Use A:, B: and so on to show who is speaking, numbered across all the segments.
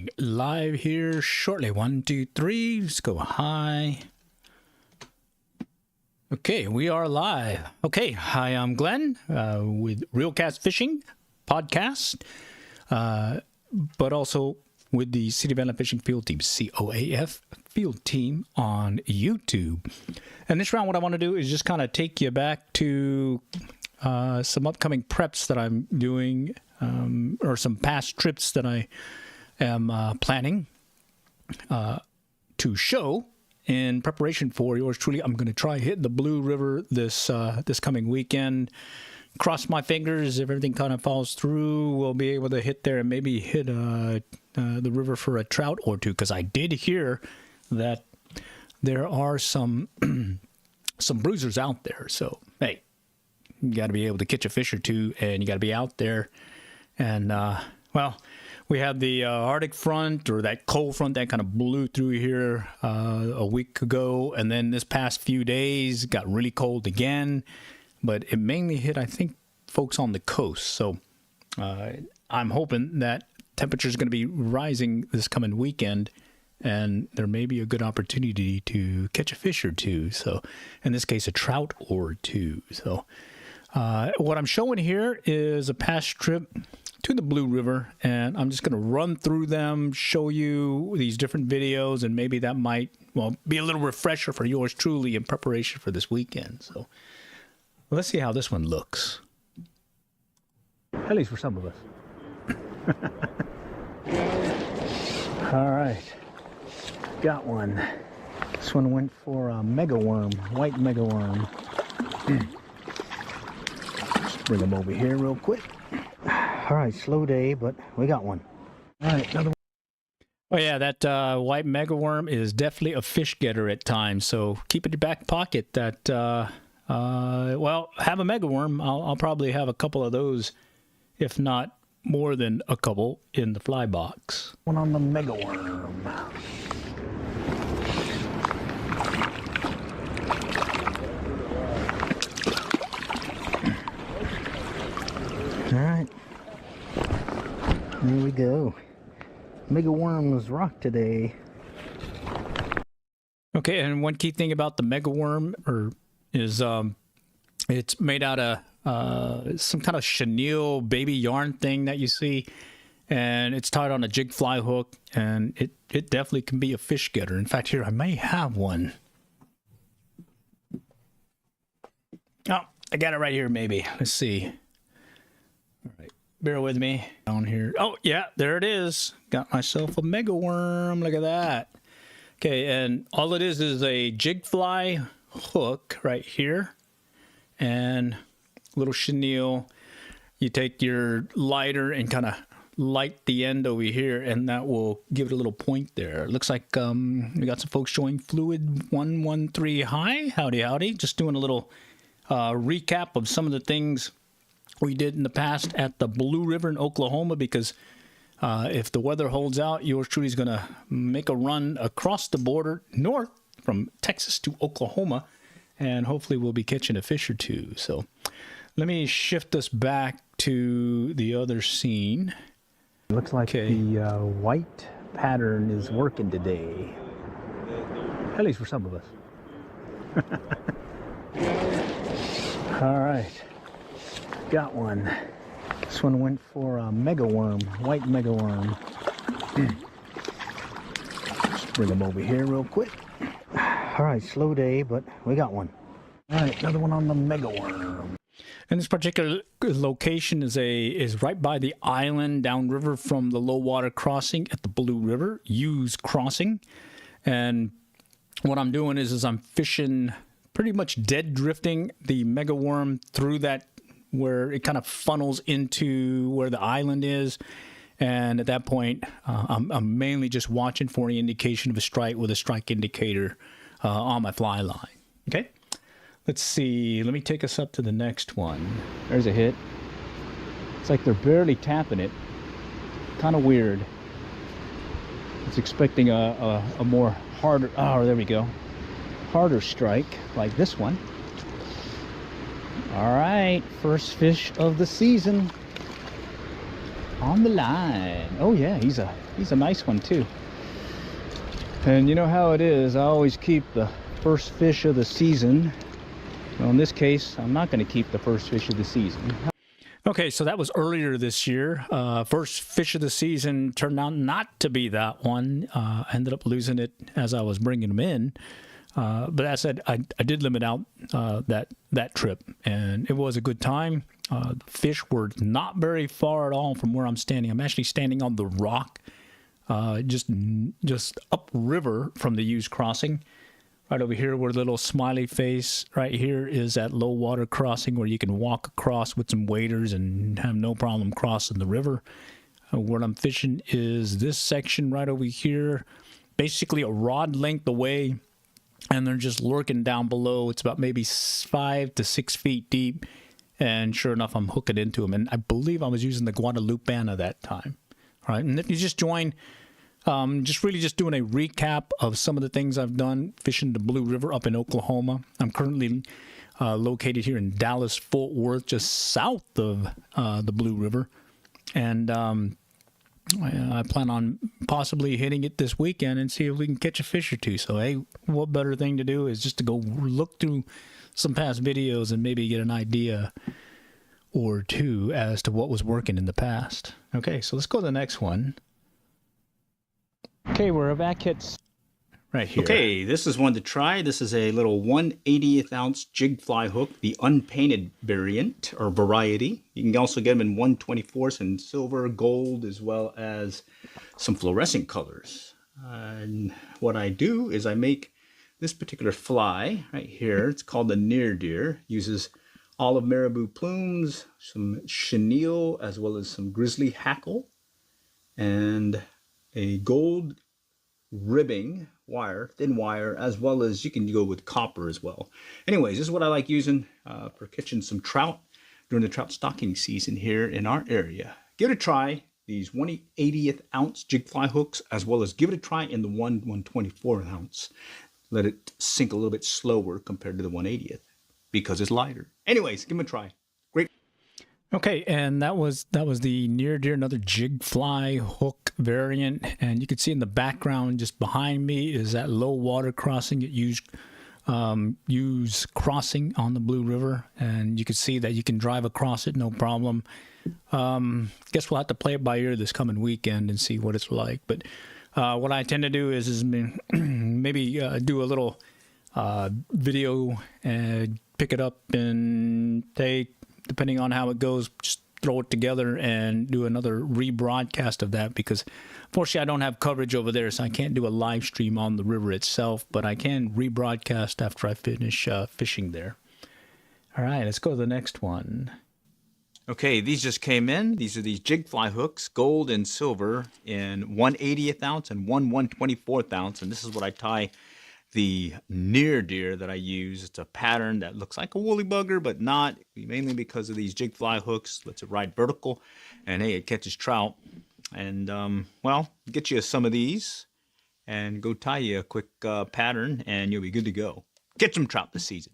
A: Going live here shortly. 1, 2, 3. Let's go high. Okay, we are live. Okay, hi, I'm Glenn with Real Cast Fishing podcast, but also with the City of Inland Fishing Field Team, COAF Field Team on YouTube. And this round, what I want to do is just kind of take you back to some upcoming preps that I'm doing, or some past trips that I am planning to show in preparation for yours truly. I'm going to try hit the Blue River this coming weekend. Cross my fingers, if everything kind of falls through, we'll be able to hit there and maybe hit the river for a trout or two, because I did hear that there are some some bruisers out there. So hey, you got to be able to catch a fish or two, and you got to be out there. And well, we had the Arctic front, or that cold front that kind of blew through here a week ago, and then this past few days got really cold again. But it mainly hit, I think, folks on the coast. So I'm hoping that temperature is going to be rising this coming weekend, and there may be a good opportunity to catch a fish or two. So in this case, a trout or two. So what I'm showing here is a past trip to the Blue River, and I'm just going to run through them, show you these different videos, and maybe that might, well, be a little refresher for yours truly in preparation for this weekend. So let's see how this one looks. At least for some of us. All right, got one. This one went for a mega worm, white mega worm. Just bring them over here real quick. All right, slow day, but we got one. All right, another one. Oh yeah, that white mega worm is definitely a fish getter at times. So keep it in your back pocket. That well, have a mega worm. I'll probably have a couple of those, if not more than a couple, in the fly box. One on the mega worm. All right, here we go. Mega worms rock today. Okay, and one key thing about the mega worm is it's made out of some kind of chenille baby yarn thing that you see, and it's tied on a jig fly hook, and it definitely can be a fish getter. In fact, here I may have one. Oh, I got it right here. Maybe, let's see. All right, bear with me down here. Oh yeah, there it is. Got myself a mega worm. Look at that. Okay, and all it is a jig fly hook right here, and a little chenille. You take your lighter and kind of light the end over here, and that will give it a little point there. It looks like we got some folks showing fluid 113 high. Howdy, howdy. Just doing a little recap of some of the things we did in the past at the Blue River in Oklahoma, because if the weather holds out, yours truly is going to make a run across the border north from Texas to Oklahoma, and hopefully we'll be catching a fish or two. So let me shift us back to the other scene. Looks like the white pattern is working today, at least for some of us. All right, got one. This one went for a mega worm, white mega worm. Just bring them over here real quick. All right, slow day, but we got one. All right, another one on the mega worm. And this particular location is right by the island downriver from the low water crossing at the Blue River, Hughes Crossing. And what I'm doing is I'm fishing, pretty much dead drifting the mega worm through that, where it kind of funnels into where the island is. And at that point, I'm mainly just watching for any indication of a strike with a strike indicator on my fly line. Okay, let's see. Let me take us up to the next one. There's a hit. It's like they're barely tapping it. Kind of weird. It's expecting a more harder, oh, there we go. Harder strike like this one. All right, first fish of the season. on the line. Oh yeah, he's a nice one too. And you know how it is, I always keep the first fish of the season. Well, in this case, I'm not going to keep the first fish of the season. Okay, so that was earlier this year. First fish of the season turned out not to be that one. Ended up losing it as I was bringing them in. But that said, I did limit out that trip, and it was a good time. The fish were not very far at all from where I'm standing. I'm actually standing on the rock, just upriver from the Hughes crossing. Right over here where the little smiley face right here is that low water crossing where you can walk across with some waders and have no problem crossing the river. What I'm fishing is this section right over here, basically a rod length away, and they're just lurking down below. It's about maybe 5 to 6 feet deep, and sure enough, I'm hooking into them. And I believe I was using the Guadalupana that time. All right, and if you just join... just doing a recap of some of the things I've done fishing the Blue River up in Oklahoma. I'm currently located here in Dallas, Fort Worth, just south of the Blue River. And I plan on possibly hitting it this weekend and see if we can catch a fish or two. So, hey, what better thing to do is just to go look through some past videos and maybe get an idea or two as to what was working in the past. Okay, so let's go to the next one. Okay, we're back at right here.
B: Okay, this is one to try. This is a little 1/80th ounce jig fly hook, the unpainted variant or variety. You can also get them in 1/24 in silver, gold, as well as some fluorescent colors. And what I do is I make this particular fly right here. It's called the near deer. Uses olive marabou plumes, some chenille, as well as some grizzly hackle, and a gold ribbing wire, thin wire, as well as you can go with copper as well. Anyways, this is what I like using for catching some trout during the trout stocking season here in our area. Give it a try, these 1/80th ounce jig fly hooks, as well as give it a try in the 1/124 ounce. Let it sink a little bit slower compared to the 1/80th because it's lighter. Anyways, give them a try. Great.
A: Okay, and that was the near deer, another jig fly hook variant, and you can see in the background just behind me is that low water crossing at Hughes crossing on the Blue River, and you can see that you can drive across it no problem. Guess we'll have to play it by ear this coming weekend and see what it's like. But what I tend to do is maybe do a little video and pick it up and take, depending on how it goes, just throw it together and do another rebroadcast of that, because unfortunately I don't have coverage over there, so I can't do a live stream on the river itself, but I can rebroadcast after I finish fishing there. All right, let's go to the next one.
B: Okay, these just came in. These are these jig fly hooks, gold and silver, in 1/80th ounce and 1/124th ounce, and this is what I tie the near deer that I use. It's a pattern that looks like a woolly bugger, but not, mainly because of these jig fly hooks. Lets it ride vertical, and hey, it catches trout. And well, get you some of these and go tie you a quick pattern, and you'll be good to go. Catch some trout this season.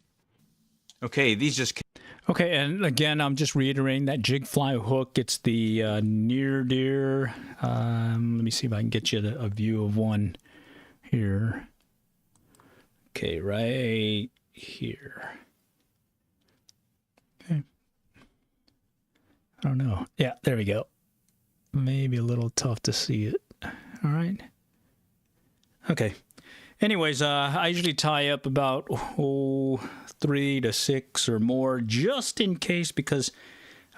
B: Okay, these just came.
A: Okay, and again, I'm just reiterating that jig fly hook. It's the near deer. Let me see if I can get you a view of one here. Okay, right here. Okay. I don't know. Yeah, there we go. Maybe a little tough to see it. All right. Okay. Anyways, I usually tie up about 3 to 6 or more, just in case, because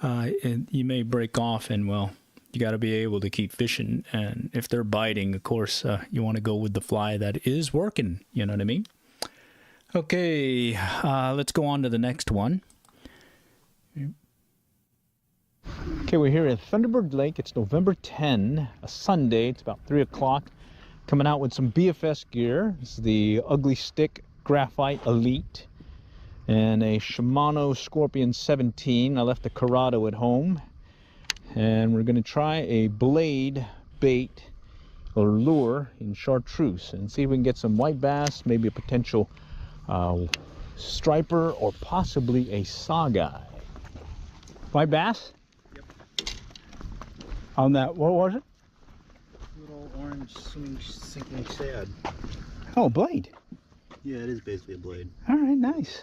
A: you may break off, and well, you got to be able to keep fishing. And if they're biting, of course, you want to go with the fly that is working. You know what I mean? Okay, let's go on to the next one. Okay, we're here at Thunderbird Lake. It's November 10, a Sunday. It's about 3 o'clock. Coming out with some BFS gear. This is the Ugly Stick Graphite Elite and a Shimano Scorpion 17. I left the Corrado at home, and we're going to try a blade bait or lure in chartreuse and see if we can get some white bass, maybe a potential striper, or possibly a saugeye. White bass?
B: Yep. On that, what was it?
C: Little orange sinking shad.
B: Oh, blade.
C: Yeah, it is basically a blade.
B: All right, nice.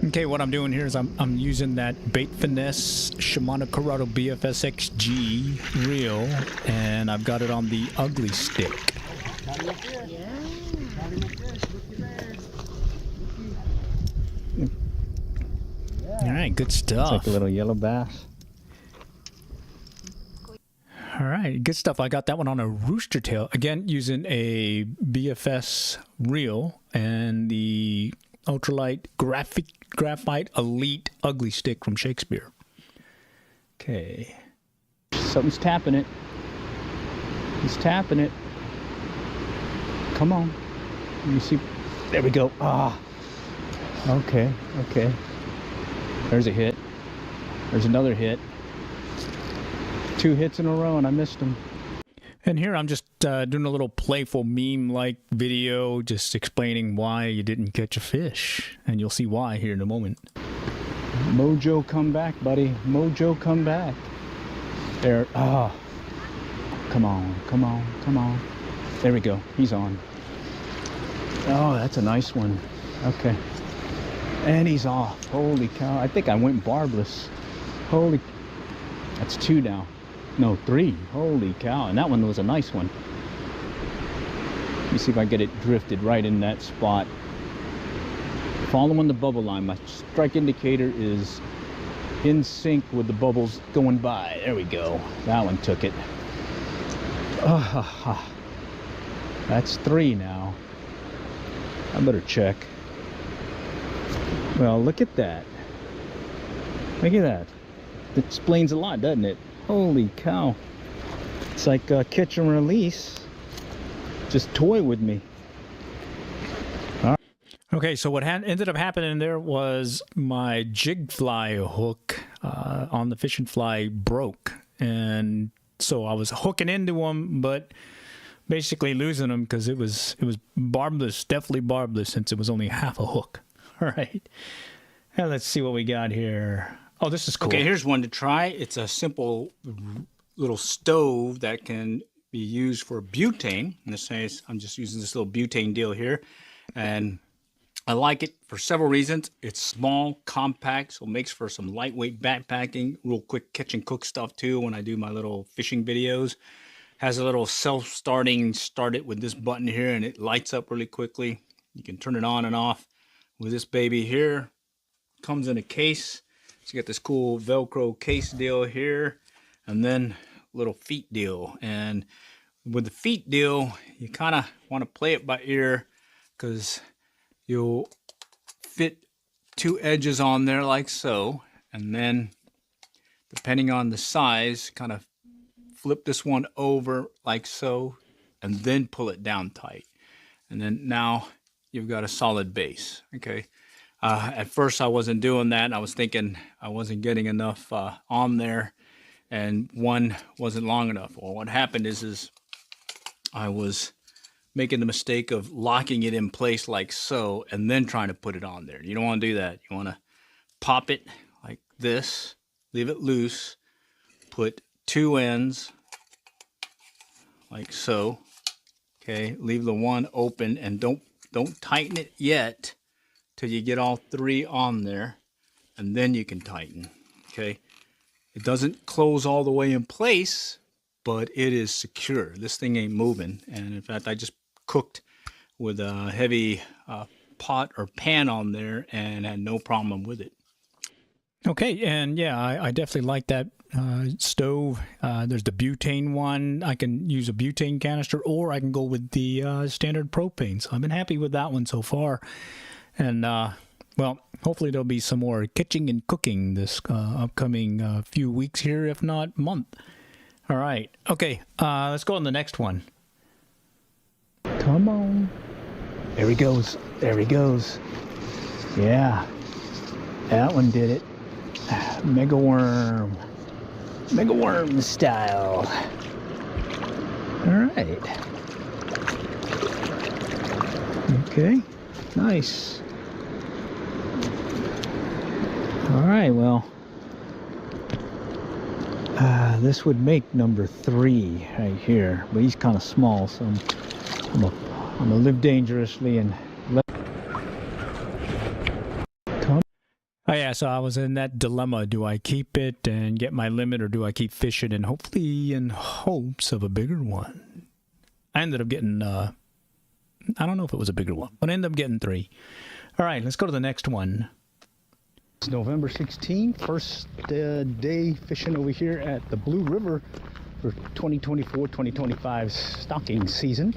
A: Okay, what I'm doing here is I'm using that Bait Finesse Shimano Corrado BFS XG reel, and I've got it on the ugly stick. All right, good stuff.
B: It's like a little yellow bass.
A: All right, good stuff. I got that one on a rooster tail. Again, using a BFS reel and the ultralight graphite elite ugly stick from Shakespeare. Okay.
B: Something's tapping it. He's tapping it. Come on. Let me see. There we go. Ah. Okay, okay. There's a hit. There's another hit. 2 hits in a row and I missed them.
A: And here I'm just doing a little playful meme-like video, just explaining why you didn't catch a fish. And you'll see why here in a moment.
B: Mojo, come back, buddy. Mojo, come back. There. Ah. Come on, come on, come on. There we go. He's on. Oh, that's a nice one. Okay. And he's off. Holy cow. I think I went barbless. Holy. That's 2 now. No, 3. Holy cow. And that one was a nice one. Let me see if I get it drifted right in that spot. Following the bubble line. My strike indicator is in sync with the bubbles going by. There we go. That one took it. That's 3 now. I better check. Well, look at that. Look at that. It explains a lot, doesn't it? Holy cow. It's like catch and release. Just toy with me.
A: Okay, so what ended up happening there was my jig fly hook on the fishing fly broke. And so I was hooking into them, but basically losing them because it was barbless, definitely barbless, since it was only half a hook. All right. Now let's see what we got here. Oh, this is cool.
B: Okay, here's one to try. It's a simple little stove that can be used for butane. In this case, I'm just using this little butane deal here. And I like it for several reasons. It's small, compact, so it makes for some lightweight backpacking, real quick catch and cook stuff too when I do my little fishing videos. Has a little self-starting, start it with this button here, and it lights up really quickly. You can turn it on and off with this baby here. Comes in a case. So you got this cool Velcro case deal here, and then little feet deal. And with the feet deal, you kind of want to play it by ear, because you'll fit 2 edges on there like so, and then depending on the size, kind of flip this one over like so, and then pull it down tight. And then now you've got a solid base. Okay. At first I wasn't doing that, and I was thinking I wasn't getting enough on there, and one wasn't long enough. Well, what happened is I was making the mistake of locking it in place like so, and then trying to put it on there. You don't want to do that. You want to pop it like this, leave it loose, put 2 ends like so. Okay, leave the one open, and don't tighten it yet till you get all 3 on there, and then you can tighten. Okay, it doesn't close all the way in place, but it is secure. This thing ain't moving. And in fact, I just cooked with a heavy pot or pan on there and had no problem with it.
A: Okay, and yeah, I definitely like that stove. There's the butane one. I can use a butane canister, or I can go with the standard propane. So I've been happy with that one so far. And, well, hopefully there'll be some more catching and cooking this upcoming few weeks here, if not month. All right. Okay, let's go on the next one.
B: Come on. There he goes. There he goes. Yeah. That one did it. Mega worm. Mega worm style. All right.
A: Okay, nice. All right, well, this would make number 3 right here, but he's kind of small, so I'm gonna live dangerously and let come. Oh yeah, so I was in that dilemma. Do I keep it and get my limit, or do I keep fishing and hopefully in hopes of a bigger one? I ended up getting, I don't know if it was a bigger one, but I ended up getting 3. All right, let's go to the next one. It's November 16th, first day fishing over here at the Blue River for 2024-2025 stocking season.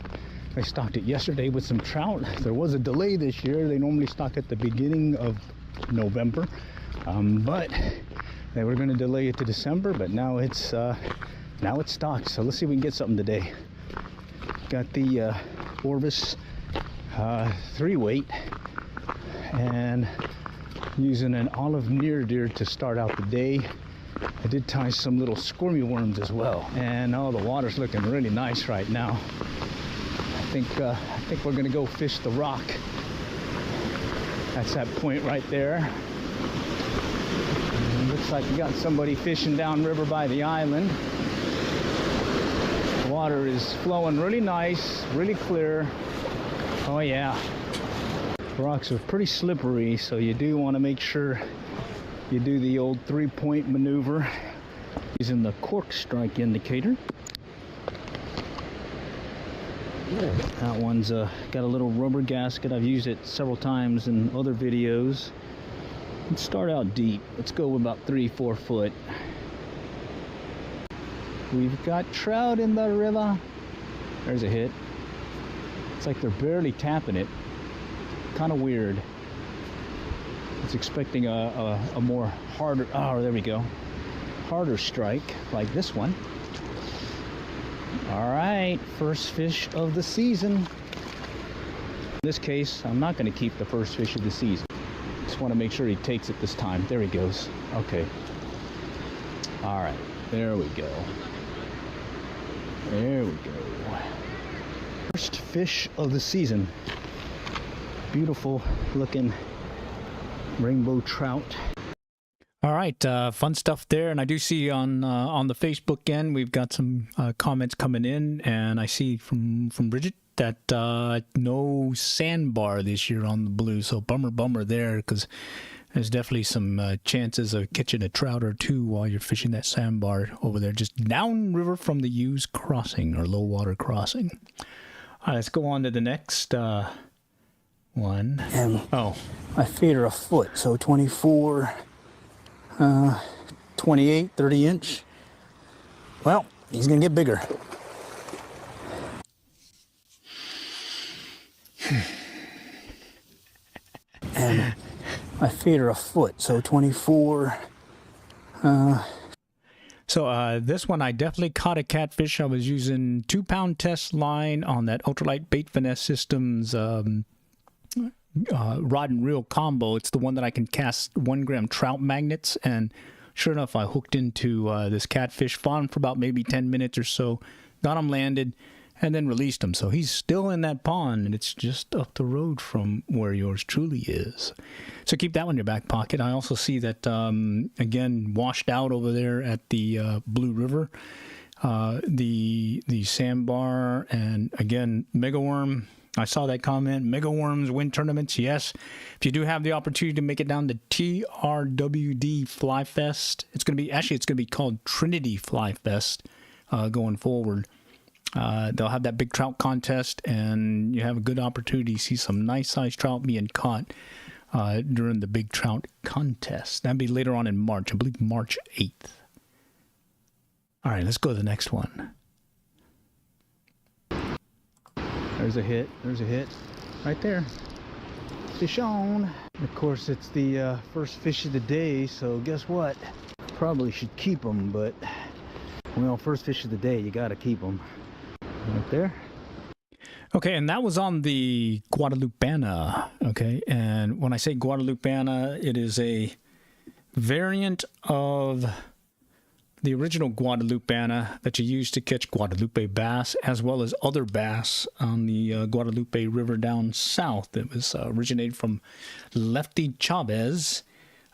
A: I stocked it yesterday with some trout. There was a delay this year. They normally stock at the beginning of November, but they were going to delay it to December, but now it's stocked. So let's see if we can get something today. Got the Orvis 3-weight and using an olive near deer to start out the day. I did tie some little squirmy worms as well, and oh, the water's looking really nice right now. I think we're gonna go fish the rock. That's that point right there. And looks like we got somebody fishing downriver by the island. The water is flowing really nice, really clear. Oh yeah. The rocks are pretty slippery, so you do want to make sure you do the old 3-point maneuver using the cork strike indicator. That one's got a little rubber gasket. I've used it several times in other videos. Let's start out deep. Let's go about 3-4 foot. We've got trout in the river. There's a hit. It's like they're barely tapping it. Kind of weird. It's expecting a more harder, oh, there we go, harder strike like this one. All right, first fish of the season. In this case, I'm not going to keep the first fish of the season. Just want to make sure he takes it this time. There he goes. Okay. All right, there we go. There we go. First fish of the season. Beautiful looking rainbow trout. All right, fun stuff there. And I do see on the Facebook end, we've got some comments coming in, and I see from Bridget that no sandbar this year on the Blue. So bummer there, because there's definitely some chances of catching a trout or two while you're fishing that sandbar over there, just downriver from the Hughes crossing or low water crossing. All right, let's go on to the next one.
D: And my feet are a foot, so 24, 28, 30 inch. Well, he's gonna get bigger. And my feet are a foot, so 24.
A: So this one, I definitely caught a catfish. I was using 2-pound test line on that Ultralight Bait Finesse Systems rod and reel combo. It's the one that I can cast 1-gram trout magnets, and sure enough, I hooked into this catfish, fought for about maybe 10 minutes or so, got him landed, and then released him. So he's still in that pond, and it's just up the road from where yours truly is. So keep that one in your back pocket. I also see that, again, washed out over there at the Blue River, the sandbar, and again, megaworm. I saw that comment. Megaworms win tournaments. Yes. If you do have the opportunity to make it down to TRWD Fly Fest, it's going to be called Trinity Fly Fest going forward. They'll have that big trout contest, and you have a good opportunity to see some nice sized trout being caught during the big trout contest. That'll be later on in March, I believe March 8th. All right, let's go to the next one. There's a hit. There's a hit right there. Fish on. Of course, it's the first fish of the day, so guess what? Probably should keep them, but well, first fish of the day, you got to keep them. Right there. Okay, and that was on the Guadalupana. Okay, and when I say Guadalupana, it is a variant of the original Guadalupana that you used to catch Guadalupe bass, as well as other bass on the Guadalupe River down south. It was originated from Lefty Chavez.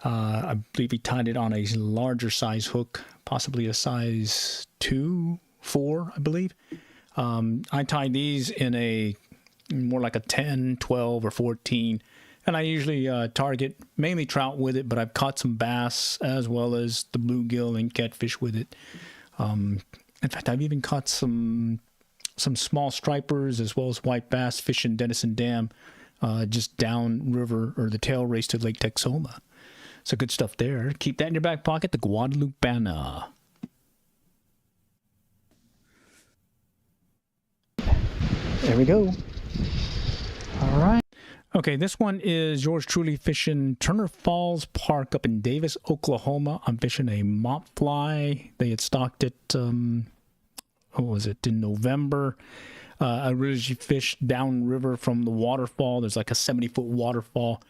A: I believe he tied it on a larger size hook, possibly a size 2, 4, I believe. I tie these in a more like a 10, 12, or 14. And I usually target mainly trout with it, but I've caught some bass as well as the bluegill and catfish with it. In fact, I've even caught some small stripers as well as white bass fishing Denison Dam just down river or the tail race to Lake Texoma. So good stuff there. Keep that in your back pocket, the Guadalupana. There we go. All right. Okay, this one is yours truly fishing Turner Falls Park up in Davis, Oklahoma. I'm fishing a mop fly. They had stocked it, in November. I originally fished downriver from the waterfall. There's like a 70-foot waterfall.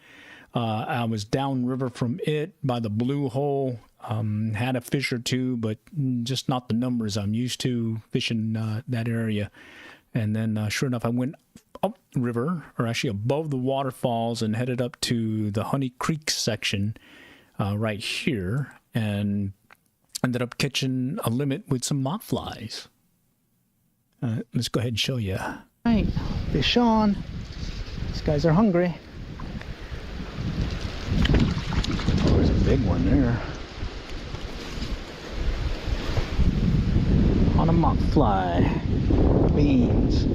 A: I was downriver from it by the Blue Hole. Had a fish or two, but just not the numbers I'm used to fishing that area. And then, sure enough, I went upriver, or actually above the waterfalls, and headed up to the Honey Creek section right here, and ended up catching a limit with some mop flies. Let's go ahead and show you. All right, fish on. These guys are hungry. Oh, there's a big one there. On a mop fly. Beans.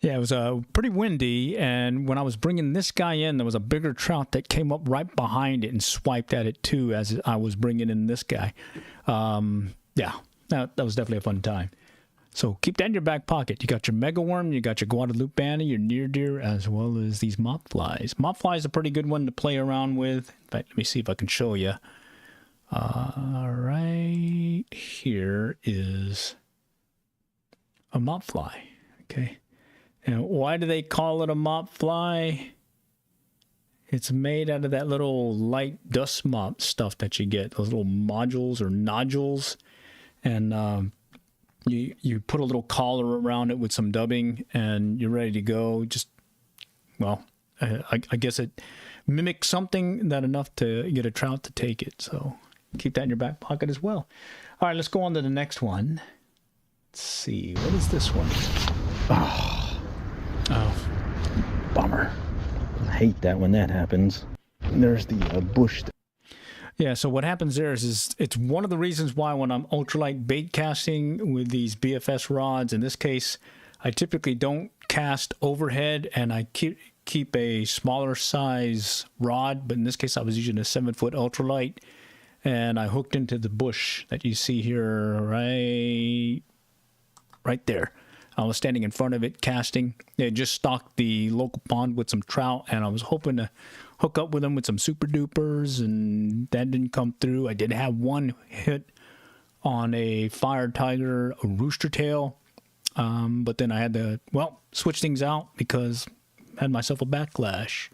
A: Yeah, it was pretty windy, and when I was bringing this guy in, there was a bigger trout that came up right behind it and swiped at it too as I was bringing in this guy. Yeah, that was definitely a fun time. So keep that in your back pocket. You got your mega worm, you got your Guadalupana, your near deer, as well as these mop flies. Mop flies are a pretty good one to play around with. In fact, let me see if I can show you. Right here is a mop fly. Okay. And why do they call it a mop fly? It's made out of that little light dust mop stuff that you get, those little modules or nodules. And you put a little collar around it with some dubbing, and you're ready to go. Just, well, I guess it mimics something that enough to get a trout to take it. So keep that in your back pocket as well. All right, let's go on to the next one. Let's see, what is this one? Oh, bummer. I hate that when that happens. And there's the bush. Yeah, so what happens there is it's one of the reasons why when I'm ultralight bait casting with these BFS rods, in this case, I typically don't cast overhead, and I keep a smaller size rod, but in this case I was using a 7-foot ultralight, and I hooked into the bush that you see here right there. I was standing in front of it casting. They had just stocked the local pond with some trout, and I was hoping to hook up with them with some super dupers, and that didn't come through. I did have one hit on a fire tiger, a rooster tail, but then I had to, switch things out because I had myself a backlash.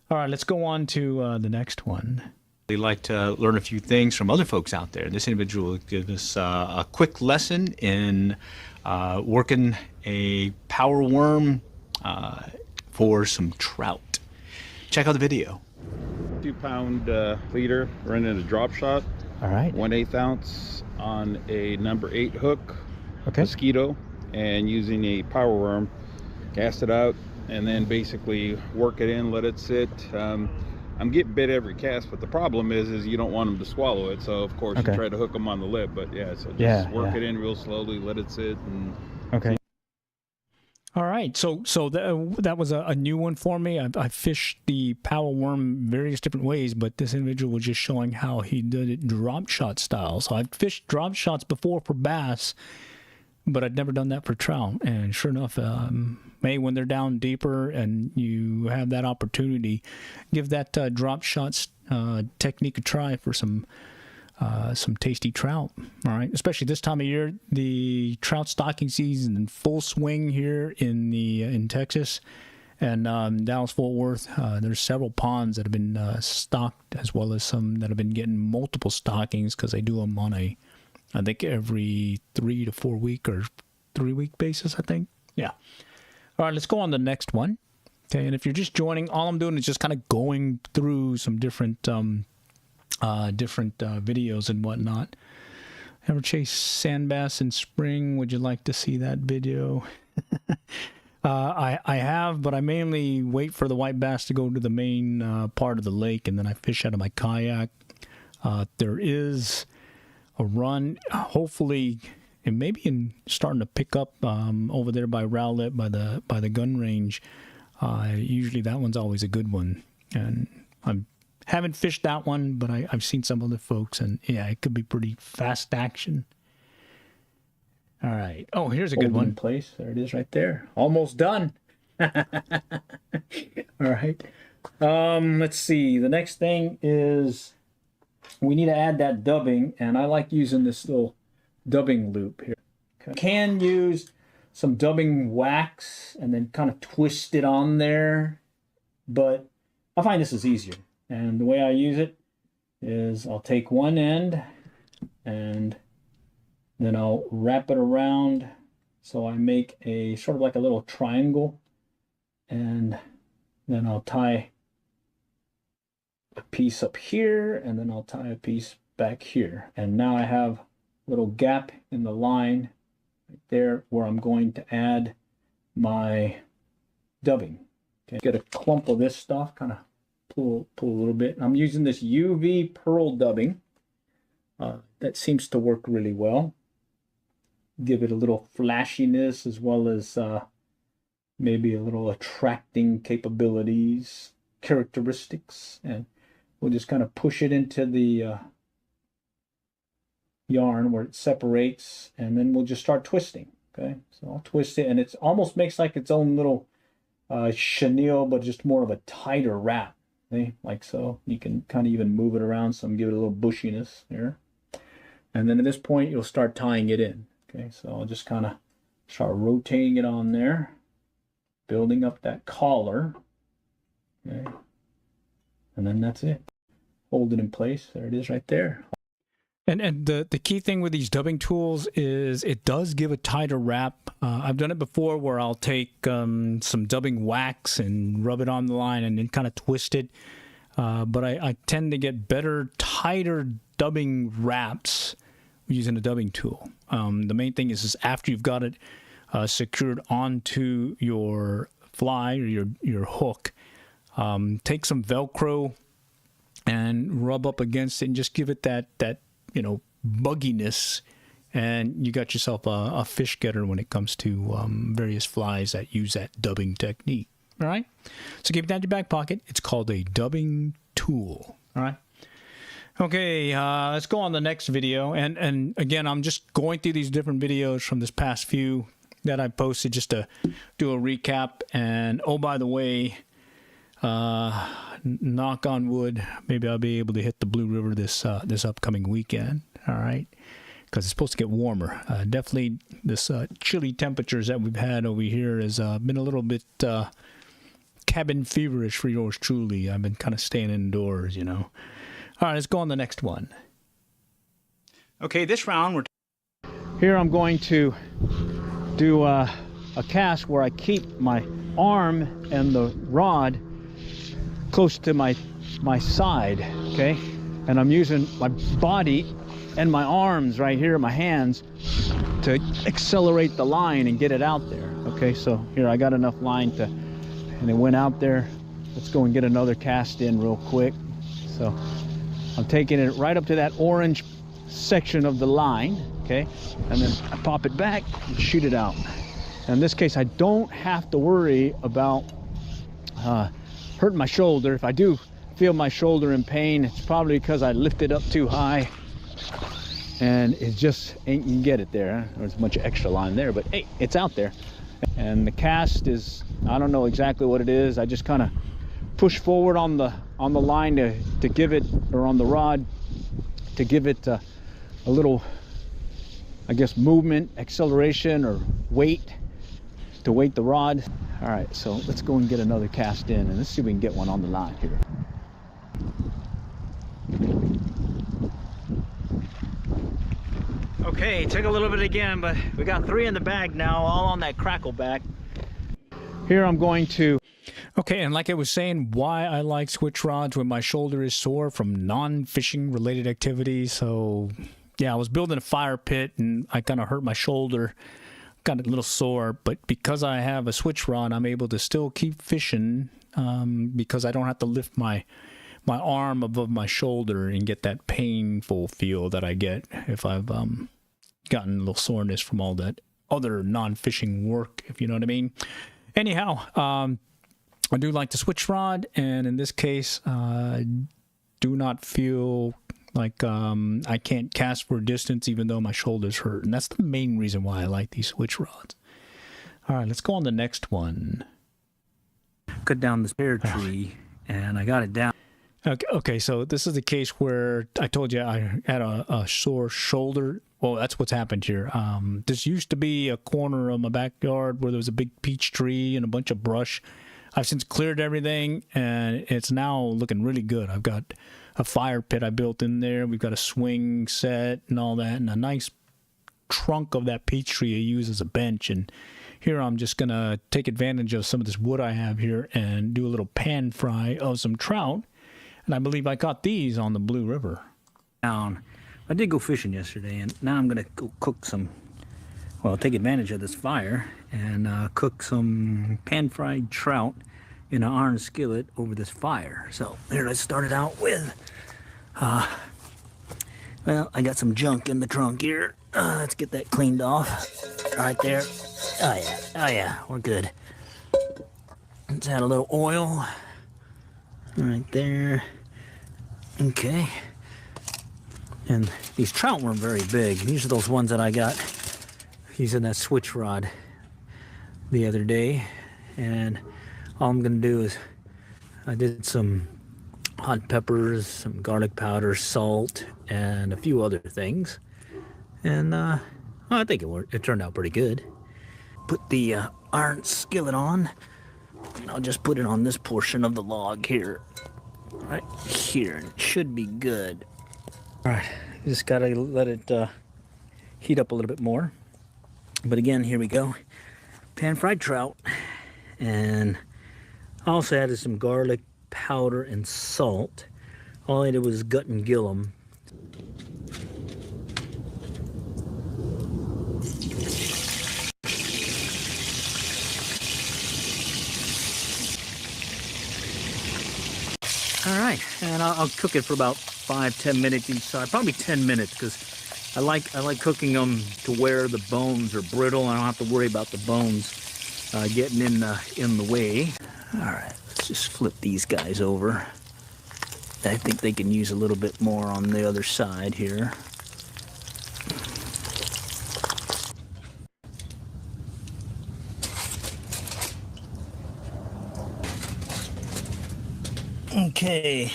A: All right, let's go on to the next one.
B: They like to learn a few things from other folks out there. This individual will give us a quick lesson in working a power worm for some trout. Check out the video.
E: 2-pound leader running a drop shot.
A: All right.
E: 1/8 ounce on a number 8 hook.
A: Okay.
E: Mosquito, and using a power worm, cast it out, and then basically work it in, let it sit. I'm getting bit every cast, but the problem is you don't want them to swallow it. So of course you try to hook them on the lip, but so just work it in real slowly, let it sit, and
A: All right, so that was a new one for me. I fished the power worm various different ways, but this individual was just showing how he did it drop shot style. So I've fished drop shots before for bass, but I'd never done that for trout. And sure enough, when they're down deeper and you have that opportunity, give that drop shots technique a try for some tasty trout. All right, especially this time of year, the trout stocking season in full swing here in Texas, And Dallas Fort Worth, there's several ponds that have been stocked, as well as some that have been getting multiple stockings, because they do them on I think every 3 to 4 week or 3 week basis, I think. Yeah. All right, let's go on to the next one. Okay, and if you're just joining, all I'm doing is just kind of going through some different videos and whatnot. Ever chase sand bass in spring? Would you like to see that video? I have, but I mainly wait for the white bass to go to the main part of the lake, and then I fish out of my kayak. There is a run, hopefully, and maybe starting to pick up over there by Rowlett, by the gun range. Usually that one's always a good one, and I haven't fished that one, but I've seen some other folks, and yeah, it could be pretty fast action. All right. Oh, here's a good one. Place. There it is right there. Almost done. All right. Let's see. The next thing is we need to add that dubbing, and I like using this little dubbing loop here. Okay. Can use some dubbing wax and then kind of twist it on there, but I find this is easier. And the way I use it is I'll take one end and then I'll wrap it around so I make a sort of like a little triangle, and then I'll tie a piece up here, and then I'll tie a piece back here. And now I have a little gap in the line right there where I'm going to add my dubbing. Okay, get a clump of this stuff, kind of pull a little bit. I'm using this UV pearl dubbing. That seems to work really well. Give it a little flashiness, as well as maybe a little attracting capabilities, characteristics, and we'll just kind of push it into the yarn where it separates, and then we'll just start twisting. Okay, so I'll twist it, and it almost makes like its own little chenille, but just more of a tighter wrap. Okay, like so. You can kind of even move it around some, give it a little bushiness here, and then at this point you'll start tying it in. Okay, so I'll just kind of start rotating it on there, building up that collar. Okay, and then that's it. Hold it in place. There it is right there. And the key thing with these dubbing tools is it does give a tighter wrap. I've done it before where I'll take some dubbing wax and rub it on the line and then kind of twist it. But I tend to get better, tighter dubbing wraps using a dubbing tool. The main thing is after you've got it secured onto your fly or your hook, take some Velcro and rub up against it and just give it that bugginess, and you got yourself a fish getter when it comes to various flies that use that dubbing technique. All right, so keep that in your back pocket. It's called a dubbing tool. All right. Okay, let's go on the next video. And again, I'm just going through these different videos from this past few that I posted just to do a recap. And oh, by the way, knock on wood, maybe I'll be able to hit the Blue River this upcoming weekend. All right, because it's supposed to get warmer. Definitely, this chilly temperatures that we've had over here has been a little bit cabin feverish for yours truly. I've been kind of staying indoors, All right, let's go on the next one.
B: Okay, this round
D: Here I'm going to do a cast where I keep my arm and the rod close to my side, okay? And I'm using my body and my arms right here, my hands, to accelerate the line and get it out there, okay? So here I got enough line and it went out there. Let's go and get another cast in real quick. So I'm taking it right up to that orange section of the line, okay? And then I pop it back and shoot it out. And in this case, I don't have to worry about hurting my shoulder. If I do feel my shoulder in pain, it's probably because I lifted up too high and it just ain't, you can get it there. There's a bunch of extra line there, but hey, it's out there. And the cast is, I don't know exactly what it is. I just kind of push forward on the line to give it, or on the rod to give it a little, I guess, movement, acceleration, or weight to weight the rod. All right, so let's go and get another cast in, and let's see if we can get one on the line here. Okay, took a little bit again, but we got 3 in the bag now, all on that crackle back. Here I'm going to...
A: Okay, and like I was saying, why I like switch rods when my shoulder is sore from non-fishing related activities. So yeah, I was building a fire pit and I kind of hurt my shoulder, got a little sore, but because I have a switch rod, I'm able to still keep fishing because I don't have to lift my arm above my shoulder and get that painful feel that I get if I've gotten a little soreness from all that other non-fishing work, if you know what I mean. Anyhow, I do like the switch rod, and in this case, do not feel like I can't cast for distance even though my shoulders hurt, and that's the main reason why I like these switch rods. All right, let's go on the next one.
D: Cut down this pear tree, and I got it down.
A: Okay, so this is the case where I told you I had a sore shoulder. Well, that's what's happened here. This used to be a corner of my backyard where there was a big peach tree and a bunch of brush. I've since cleared everything, and it's now looking really good. I've got a fire pit I built in there. We've got a swing set and all that, and a nice trunk of that peach tree I use as a bench. And here I'm just going to take advantage of some of this wood I have here and do a little pan fry of some trout. And I believe I caught these on the Blue River.
D: I did go fishing yesterday, and now I'm going to go cook some, well, take advantage of this fire and cook some pan-fried trout in an iron skillet over this fire. So here I started out with, well, I got some junk in the trunk here. Let's get that cleaned off right there. Oh yeah, we're good. Let's add a little oil right there. Okay. And these trout weren't very big. These are those ones that I got using that switch rod the other day. And all I'm gonna do is, I did some hot peppers, some garlic powder, salt, and a few other things. And well, I think it turned out pretty good. Put the iron skillet on, and I'll just put it on this portion of the log here. Right here, and it should be good. All right, just gotta let it heat up a little bit more. But again, here we go. Pan-fried trout, and I also added some garlic powder and salt. All I did was gut and gill them. All right, and I'll cook it for about 5-10 minutes each side, probably 10 minutes, because I like cooking them to where the bones are brittle. I don't have to worry about the bones getting in the way. All right, let's just flip these guys over. I think they can use a little bit more on the other side here. Okay,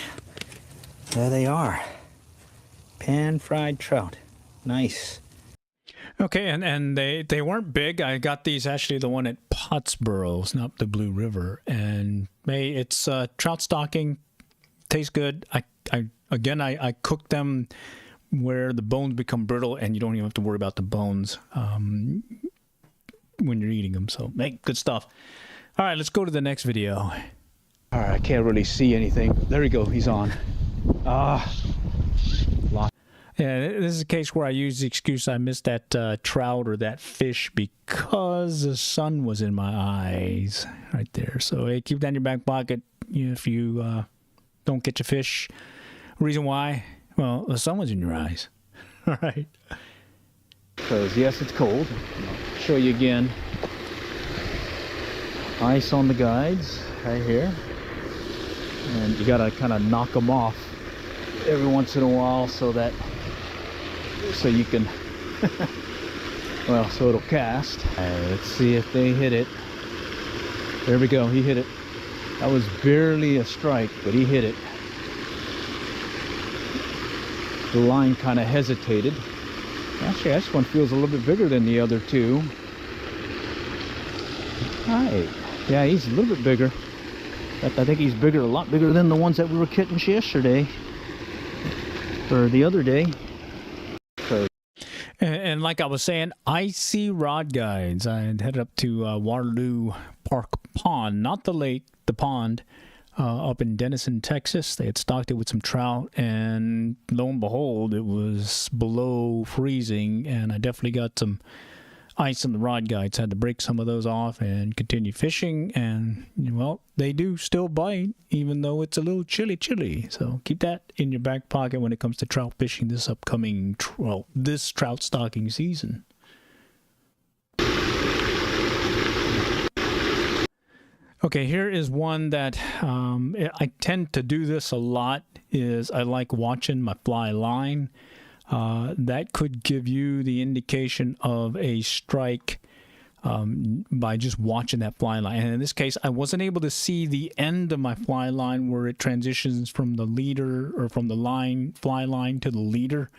D: there they are. Pan-fried trout. Nice.
A: Okay, and they weren't big. I got these, actually, the one at Pottsboro, not the Blue River. And it's trout stocking. Tastes good. I cook them where the bones become brittle, and you don't even have to worry about the bones when you're eating them. So, good stuff. All right, let's go to the next video.
D: All right, I can't really see anything. There we go, he's on.
A: Yeah, this is a case where I use the excuse I missed that trout or that fish because the sun was in my eyes right there. So hey, keep that in your back pocket if you don't get your fish. Reason why? Well, the sun was in your eyes. All right.
D: Because yes, it's cold. I'll show you again. Ice on the guides right here. And you gotta kind of knock them off every once in a while so you can well, so it'll cast. Let's see if they hit it. There we go, he hit it. That was barely a strike, but he hit it. The line kind of hesitated. Actually, this one feels a little bit bigger than the other two. right. Yeah, he's a little bit bigger. In fact, I think he's bigger, a lot bigger than the ones that we were catching yesterday. Or the other day.
A: And like I was saying, I see rod guides. I had headed up to Waterloo Park Pond, not the lake, the pond, up in Denison, Texas. They had stocked it with some trout, and lo and behold, it was below freezing, and I definitely got some ice in the rod guides. Had to break some of those off and continue fishing, and well, they do still bite even though it's a little chilly. So keep that in your back pocket when it comes to trout fishing this upcoming this trout stocking season. Okay, here is one that I tend to do this a lot. Is I like watching my fly line. That could give you the indication of a strike by just watching that fly line. And in this case, I wasn't able to see the end of my fly line where it transitions from the leader or from the fly line to the leader.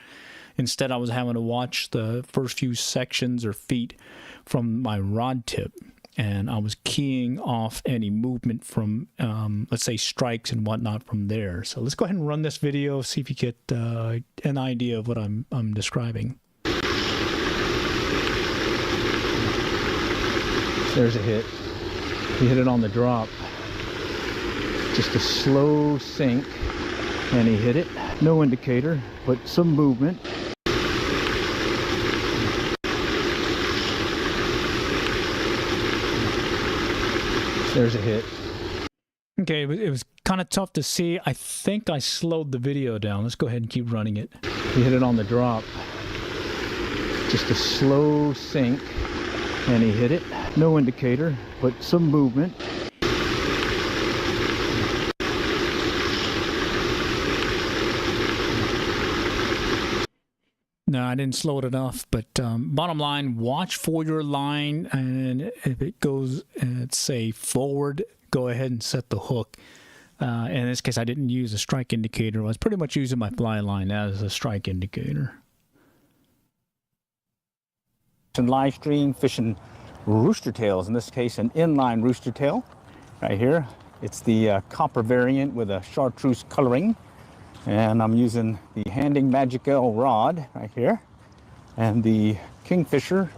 A: Instead, I was having to watch the first few sections or feet from my rod tip. And I was keying off any movement from, let's say, strikes and whatnot from there. So let's go ahead and run this video, see if you get an idea of what I'm describing.
D: There's a hit. He hit it on the drop. Just a slow sink, and he hit it. No indicator, but some movement. There's a hit.
A: Okay, it was kind of tough to see. I think I slowed the video down. Let's go ahead and keep running it.
D: He hit it on the drop. Just a slow sink, and he hit it. No indicator, but some movement.
A: No, I didn't slow it enough, but bottom line, watch for your line, and if it goes, say, forward, go ahead and set the hook. In this case, I didn't use a strike indicator. I was pretty much using my fly line as a strike indicator.
B: And live stream fishing rooster tails, in this case an inline rooster tail right here. It's the copper variant with a chartreuse coloring, and I'm using the Handing Magic L rod right here and the Kingfisher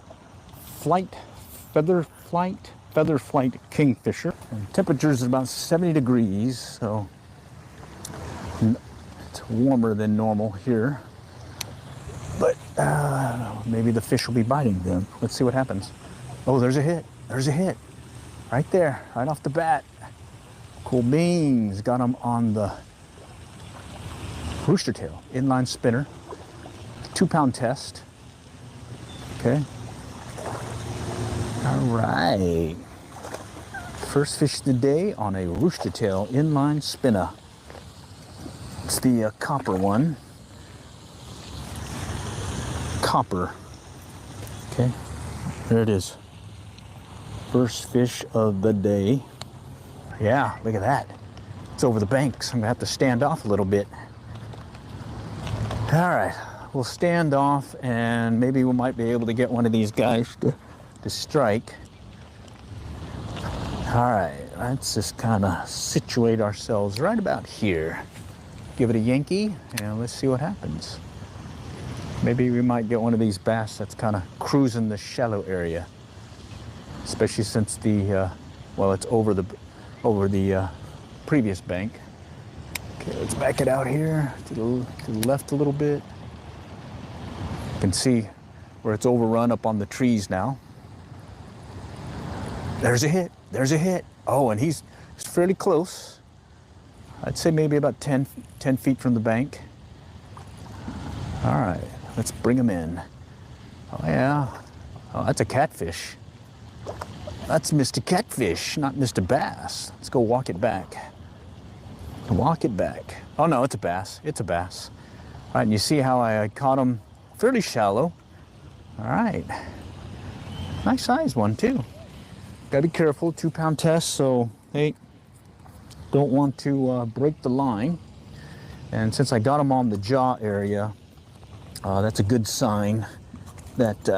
B: Feather Flight Kingfisher. And temperature is about 70 degrees, so it's warmer than normal here, but maybe the fish will be biting then. Let's see what happens. Oh, there's a hit. There's a hit. Right there, right off the bat. Cool beans. Got him on the rooster tail, inline spinner. 2-pound test. Okay. All right. First fish of the day on a rooster tail inline spinner. It's the copper one. Copper. Okay. There it is. First fish of the day. Yeah, look at that. It's over the banks. I'm gonna have to stand off a little bit. All right, we'll stand off and maybe we might be able to get one of these guys to strike. All right, let's just kind of situate ourselves right about here. Give it a Yankee and let's see what happens. Maybe we might get one of these bass that's kind of cruising the shallow area, especially since the well, it's over the previous bank. Okay, let's back it out here to the left a little bit. You can see where it's overrun up on the trees now. There's a hit. There's a hit. Oh, and he's fairly close. I'd say maybe about 10 feet from the bank. All right. Let's bring him in. Oh, yeah. Oh, that's a catfish. That's Mr. Catfish, not Mr. Bass. Let's go walk it back. Walk it back. Oh, no, it's a bass. It's a bass. All right, and you see how I caught him fairly shallow. All right. Nice size one, too. Got to be careful, 2-pound test, so, hey, don't want to break the line. And since I got him on the jaw area, that's a good sign that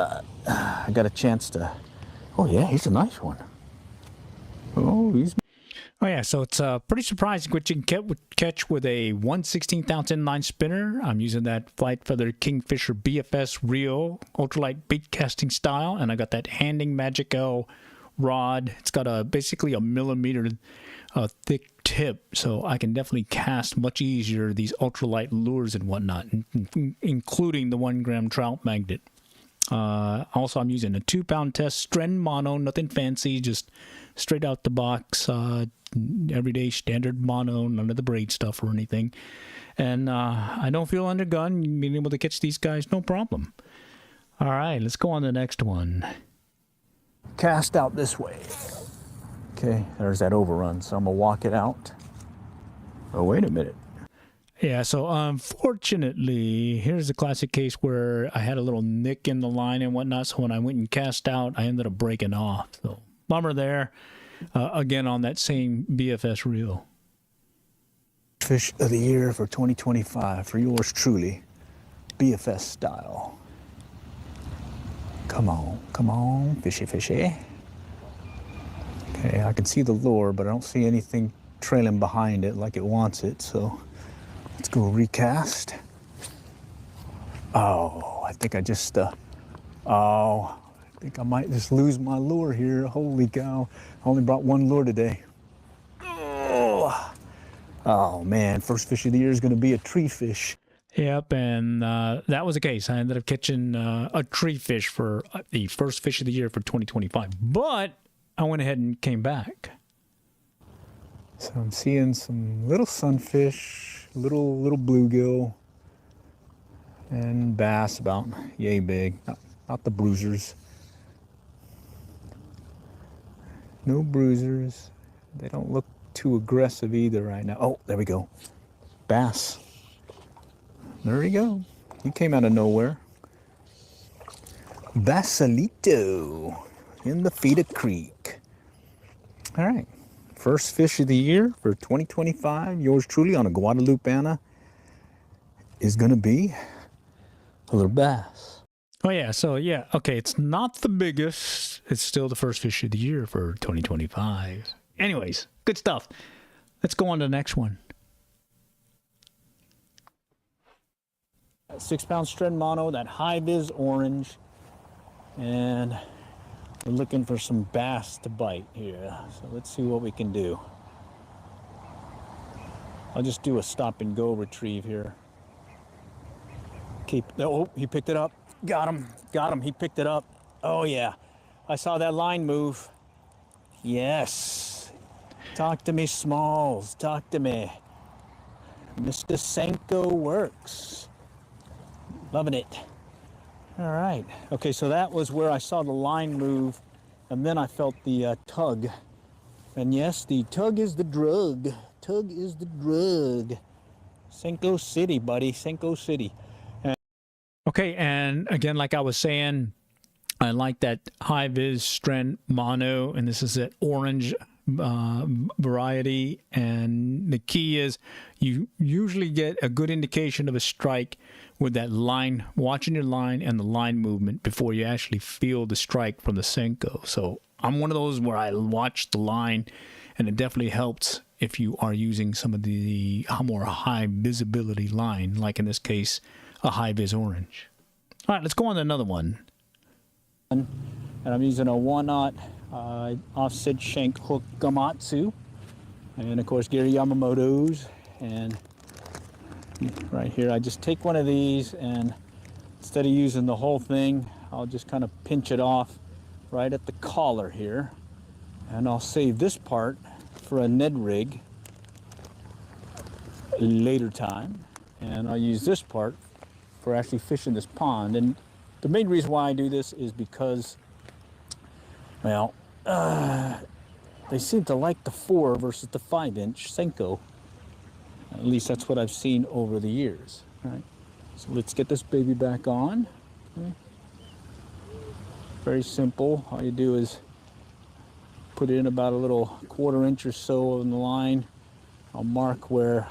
B: I got a chance to. Oh yeah, he's a nice one.
D: Oh, he's
A: Oh yeah, so it's pretty surprising what you can catch with a 1/16 ounce inline spinner. I'm using that Flight Feather Kingfisher BFS reel ultralight bait casting style, and I got that Handing Magic L rod. It's got basically a millimeter thick tip, so I can definitely cast much easier these ultralight lures and whatnot, including the 1 gram trout magnet. Also, I'm using a 2-pound test Stren mono, nothing fancy, just straight out the box, everyday standard mono, none of the braid stuff or anything. And I don't feel under gun, being able to catch these guys, no problem. All right, let's go on to the next one.
D: cast out this way. Okay, there's that overrun, so I'm gonna walk it out. Oh, wait a minute.
A: Yeah, so unfortunately, here's the classic case where I had a little nick in the line and whatnot, so when I went and cast out, I ended up breaking off. So, bummer there. Again, on that same BFS reel.
D: Fish of the year for 2025 for yours truly, BFS style. Come on, fishy, fishy. Okay, I can see the lure, but I don't see anything trailing behind it like it wants it, so let's go recast. Oh, I think I just, I think I might just lose my lure here. Holy cow, I only brought one lure today. Oh man, first fish of the year is gonna be a tree fish.
A: Yep, and that was the case. I ended up catching a tree fish for the first fish of the year for 2025. But I went ahead and came back.
D: So I'm seeing some little sunfish, little bluegill, and bass about yay big. Not the bruisers. No bruisers. They don't look too aggressive either right now. Oh, there we go. Bass. There we go. He came out of nowhere. Basalito in the Feeder Creek. All right. First fish of the year for 2025. Yours truly on a Guadalupana is going to be a little bass.
A: Oh, yeah. So, yeah. Okay. It's not the biggest. It's still the first fish of the year for 2025. Anyways, good stuff. Let's go on to the next one.
D: 6-pound Stren mono, that high vis orange, and we're looking for some bass to bite here. So let's see what we can do. I'll just do a stop and go retrieve here. Oh, he picked it up. Got him. He picked it up. Oh yeah, I saw that line move. Yes. Talk to me, Smalls. Talk to me. Mr. Senko works. Loving it. All right. Okay, so that was where I saw the line move, and then I felt the tug. And yes, the tug is the drug. Tug is the drug. Senko City, buddy. Senko City.
A: Okay. And again, like I was saying, I like that high vis Stren mono, and this is an orange variety. And the key is you usually get a good indication of a strike with that line, watching your line and the line movement before you actually feel the strike from the Senko. So I'm one of those where I watch the line, and it definitely helps if you are using some of the more high visibility line, like in this case, a high vis orange. All right, let's go on to another one.
D: And I'm using a 1/0 offset shank hook Gamatsu, and of course Gary Yamamoto's. And right here, I just take one of these, and instead of using the whole thing, I'll just kind of pinch it off right at the collar here, and I'll save this part for a Ned rig later time, and I'll use this part for actually fishing this pond. And the main reason why I do this is because, well, they seem to like the 4 versus the 5-inch Senko. At least that's what I've seen over the years. All right, so let's get this baby back on. Okay. Very simple. All you do is put it in about a little 1/4 inch or so on the line. I'll mark where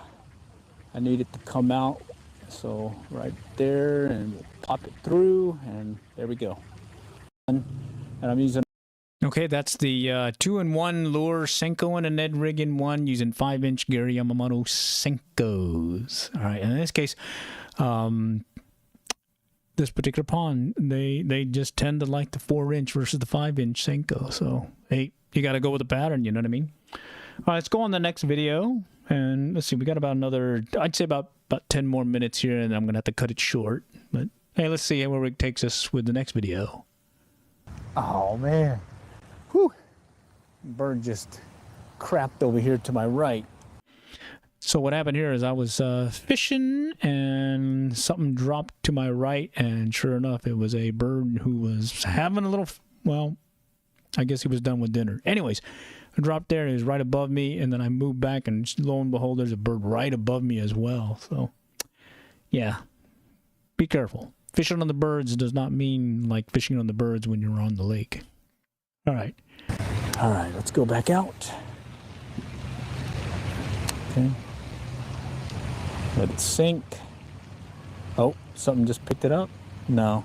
D: I need it to come out. So right there, and we'll pop it through, and there we go. And I'm using
A: Okay, that's the 2-in-1 lure Senko and a Ned rig in one using 5-inch Gary Yamamoto Senkos. All right, and in this case, this particular pond, they just tend to like the 4-inch versus the 5-inch Senko. So, hey, you got to go with the pattern, you know what I mean? All right, let's go on the next video. And let's see, we got about another, I'd say about 10 more minutes here, and I'm going to have to cut it short. But, hey, let's see where it takes us with the next video.
D: Oh, man. Whew. Bird just crapped over here to my right.
A: So what happened here is I was fishing and something dropped to my right, and sure enough, it was a bird who was having a little, well, I guess he was done with dinner. Anyways, I dropped there, and he was right above me, and then I moved back, and lo and behold, there's a bird right above me as well. So, yeah, be careful. Fishing on the birds does not mean like fishing on the birds when you're on the lake. All right.
D: All right, let's go back out. Okay. Let it sink. Oh, something just picked it up? No.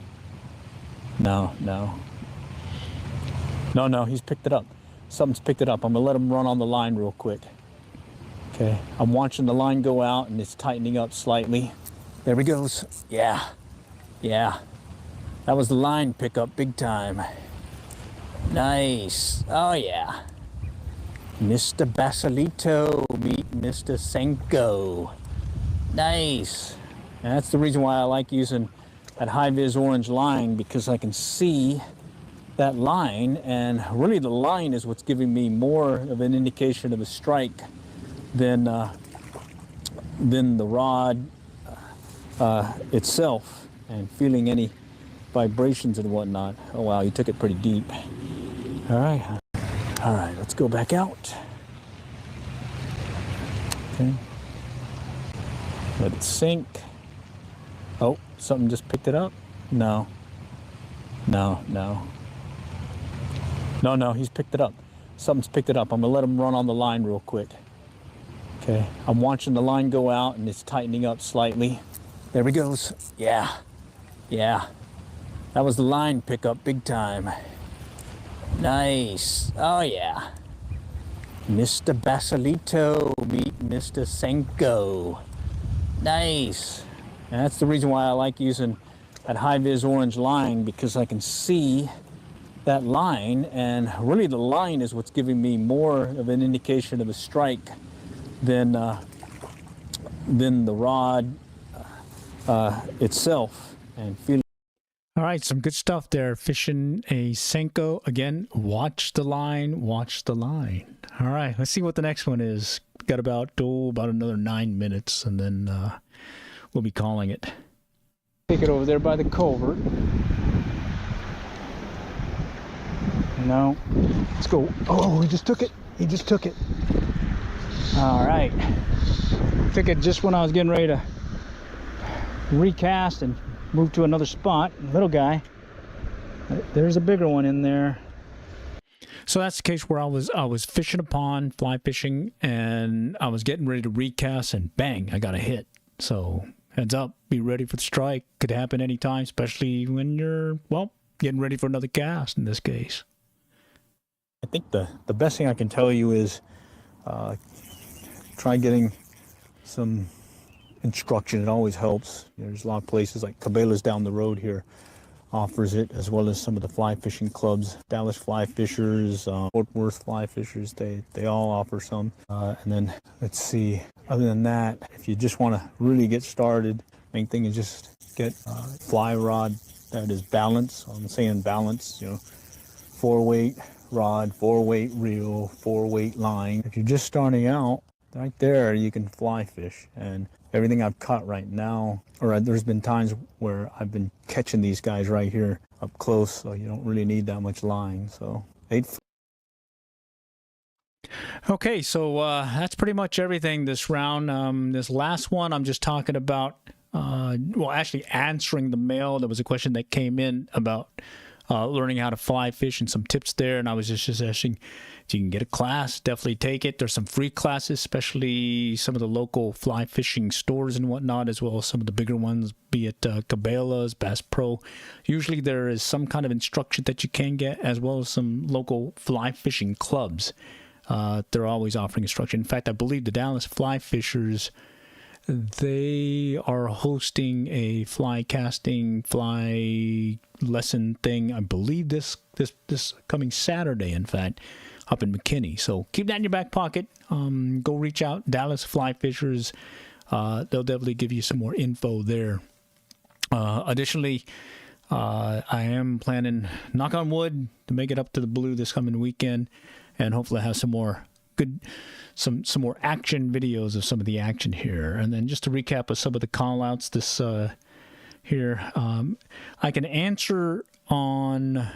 D: No, no. No, no, he's picked it up. Something's picked it up. I'm gonna let him run on the line real quick. Okay, I'm watching the line go out and it's tightening up slightly. There he goes. Yeah, yeah. That was the line pickup big time. Nice. Oh yeah. Mr. Basilito meet Mr. Senko. Nice. And that's the reason why I like using that high-vis orange line, because I can see that line, and really the line is what's giving me more of an indication of a strike than the rod itself, and feeling any vibrations and whatnot. Oh wow, you took it pretty deep. All right, let's go back out. Okay. Let it sink. Oh, something just picked it up? No. No, no. No, no, he's picked it up. Something's picked it up. I'm gonna let him run on the line real quick. Okay, I'm watching the line go out and it's tightening up slightly. There he goes. Yeah, yeah. That was the line pickup big time. Nice. Oh yeah. Mr. Basilito meet Mr. Senko. Nice. And that's the reason why I like using that high-vis orange line, because I can see that line, and really the line is what's giving me more of an indication of a strike than the rod itself, and feeling.
A: All right, some good stuff there. Fishing a Senko. Again, watch the line, watch the line. All right, let's see what the next one is. Got about another 9 minutes, and then we'll be calling it.
D: Take it over there by the culvert. No, let's go. Oh, he just took it. He just took it. All right. Took it just when I was getting ready to recast and move to another spot. Little guy. There's a bigger one in there.
A: So that's the case where I was fishing a pond, fly fishing, and I was getting ready to recast, and bang, I got a hit. So heads up, be ready for the strike. Could happen anytime, especially when you're, well, getting ready for another cast in this case.
D: I think the best thing I can tell you is try getting some instruction. It always helps. There's a lot of places like Cabela's down the road here offers it, as well as some of the fly fishing clubs. Dallas Fly Fishers, Fort Worth Fly Fishers, they all offer some. And then let's see, other than that, if you just want to really get started, main thing is just get a fly rod that is balanced. I'm saying balance, 4-weight rod, 4-weight reel, 4-weight line. If you're just starting out, right there you can fly fish. And everything I've caught right now, or there's been times where I've been catching these guys right here up close, so you don't really need that much line. So 8.
A: Okay, so that's pretty much everything this round. This last one, I'm just talking about, well, actually answering the mail. There was a question that came in about learning how to fly fish and some tips there. And I was just suggesting if you can get a class, definitely take it. There's some free classes, especially some of the local fly fishing stores and whatnot, as well as some of the bigger ones, be it Cabela's, Bass Pro. Usually there is some kind of instruction that you can get, as well as some local fly fishing clubs. They're always offering instruction. In fact, I believe the Dallas Fly Fishers, they are hosting a fly casting, fly lesson thing, I believe this coming Saturday, in fact, up in McKinney. So keep that in your back pocket. Go reach out, Dallas Fly Fishers. They'll definitely give you some more info there. Additionally, I am planning, knock on wood, to make it up to the Blue this coming weekend, and hopefully have some more more action videos of some of the action here. And then just to recap of some of the call outs here, I can answer on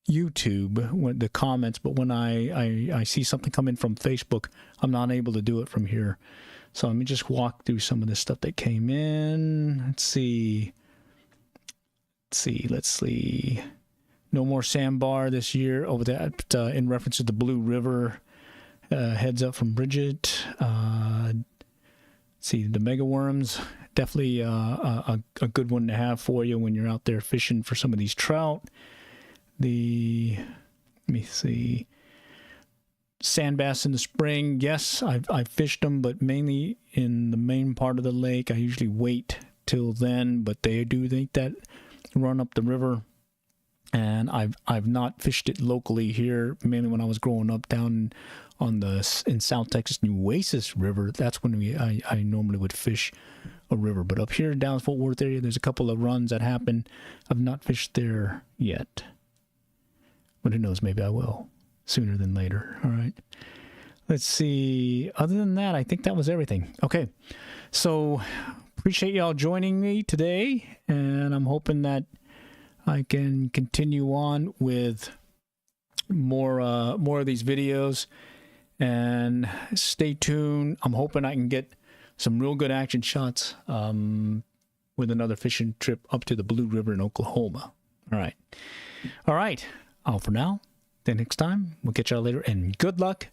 A: YouTube the comments, but when I see something come in from Facebook, I'm not able to do it from here. So let me just walk through some of the stuff that came in. Let's see. No more sandbar this year over that in reference to the Blue River. Heads up from Bridget. See, the mega worms, definitely a good one to have for you when you're out there fishing for some of these trout. Let me see, sand bass in the spring. Yes, I've fished them, but mainly in the main part of the lake. I usually wait till then, but they do think that run up the river. And I've not fished it locally here, mainly when I was growing up down in South Texas, Nueces River. That's when I normally would fish a river. But up here in Dallas Fort Worth area, there's a couple of runs that happen. I've not fished there yet, but who knows? Maybe I will sooner than later. All right. Let's see. Other than that, I think that was everything. Okay, so appreciate y'all joining me today, and I'm hoping that I can continue on with more of these videos, and stay tuned. I'm hoping I can get some real good action shots with another fishing trip up to the Blue River in Oklahoma. All right. All for now. Then next time, we'll catch y'all later, and good luck